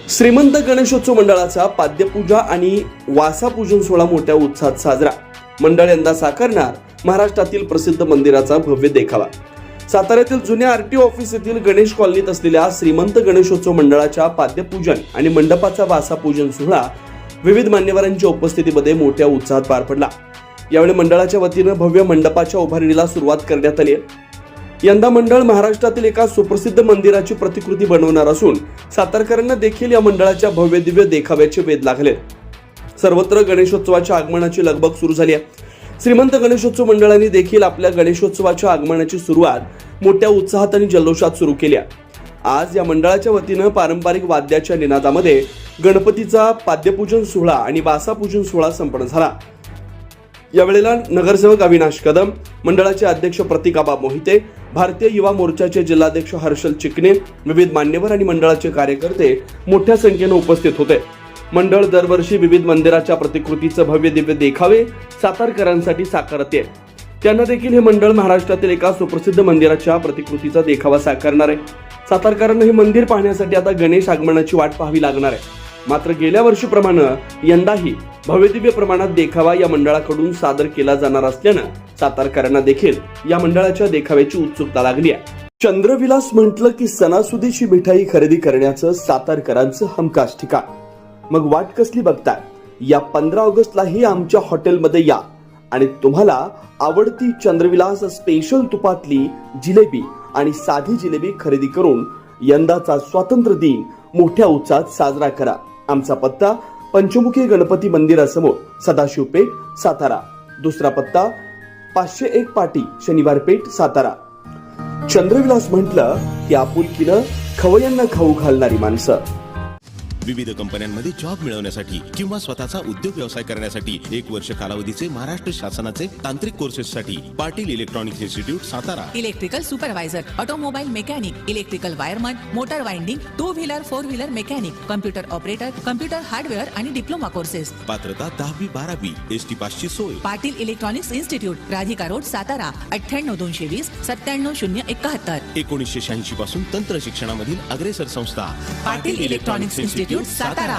श्रीमंत गणेशोत्सव मंडळाचा पाद्यपूजा आणि वासापूजन सोहळा मोठ्या उत्साहात साजरा. मंडळ यंदा साकारणार महाराष्ट्रातील प्रसिद्ध मंदिराचा भव्य देखावा. साताऱ्यातील जुन्या आरटीओ ऑफिस येथील गणेश कॉलनीत असलेल्या श्रीमंत गणेशोत्सव मंडळाच्या पाद्यपूजन आणि मंडपाचा वासापूजन सोहळा विविध मान्यवरांच्या उपस्थितीमध्ये मोठ्या उत्साहात पार पडला. यावेळी मंडळाच्या वतीनं भव्य मंडपाच्या उभारणीला सुरुवात करण्यात आली. यंदा मंडळ महाराष्ट्रातील एका सुप्रसिद्ध मंदिराची प्रतिकृती बनवणार असून सातारकरांना देखील या मंडळाच्या भव्य दिव्य देखाव्याचे वेध लागले. सर्वत्र गणेशोत्सवाच्या आगमनाची लगबग सुरू झाली आहे. श्रीमंत गणेशोत्सव मंडळाने देखील आपल्या गणेशोत्सवाच्या आगमनाची सुरुवात मोठ्या उत्साहात आणि जल्लोषात सुरू केली आहे. आज या मंडळाच्या वतीनं पारंपरिक वाद्याच्या निनादामध्ये गणपतीचा पाद्यपूजन सोहळा आणि वासापूजन सोहळा संपन्न झाला. यावेळेला नगरसेवक अविनाश कदम, मंडळाचे अध्यक्ष प्रतिकाबा मोहिते, भारतीय युवा मोर्चाचे जिल्हाध्यक्ष हर्षल चिकणे, विविध मान्यवर आणि मंडळाचे कार्यकर्ते मोठ्या संख्येने उपस्थित होते. मंडळ दरवर्षी विविध मंदिराच्या प्रतिकृतीचं भव्य दिव्य देखावे सातारकरांसाठी साकारते. त्यांना देखील हे मंडळ महाराष्ट्रातील एका सुप्रसिद्ध मंदिराच्या प्रतिकृतीचा देखावा साकारणार आहे. सातारकरांना हे मंदिर पाहण्यासाठी आता गणेश आगमनाची वाट पाहावी लागणार आहे. मात्र गेल्या वर्षीप्रमाणे यंदाही भव्यदिव्य प्रमाणात देखावा या मंडळाकडून सादर केला जाणार असल्यानं सातारकरांना देखील या मंडळाच्या देखाव्याची उत्सुकता लागली आहे. चंद्रविलास म्हटलं की सणासुदीची मिठाई खरेदी करण्याचं सातारकरांचं हमखास ठिकाण. मग वाट कसली बघताय? या 15 ऑगस्टलाही आमच्या हॉटेलमध्ये या आणि तुम्हाला आवडती चंद्रविलास स्पेशल तुपातली जिलेबी आणि साधी जिलेबी खरेदी करून यंदाचा स्वातंत्र्य दिन मोठ्या उत्साहात साजरा करा. आमचा पत्ता पंचमुखी गणपती मंदिरासमोर, सदाशिव पेठ, सातारा. दुसरा पत्ता 501 पाटी, शनिवार पेठ, सातारा. चंद्रविलास म्हटलं की आपुलकीनं खवय्यांना खाऊ घालणारी माणसं. विविध कंपन्यांमध्ये जॉब मिळवण्यासाठी किंवा स्वतःचा उद्योग व्यवसाय करण्यासाठी 1 वर्ष कालावधीचे महाराष्ट्र शासनाचे तांत्रिक कोर्सेससाठी Patil electronics institute, Satara. Electrical supervisor, automobile mechanic, electrical wireman, motor winding, 2 wheeler 4 wheeler mechanic, computer operator, computer hardware आणि डिप्लोमा कोर्सेस. पात्रता 10वी 12वी, एसटी पासची सोय. Patil electronics institute, Radhika road, Satara. 98 220 97 071. 1986 पासून तंत्र शिक्षणामधील अग्रेसर संस्था पाटील इलेक्ट्रॉनिक्स इन्स्टिट्यूट, सातारा.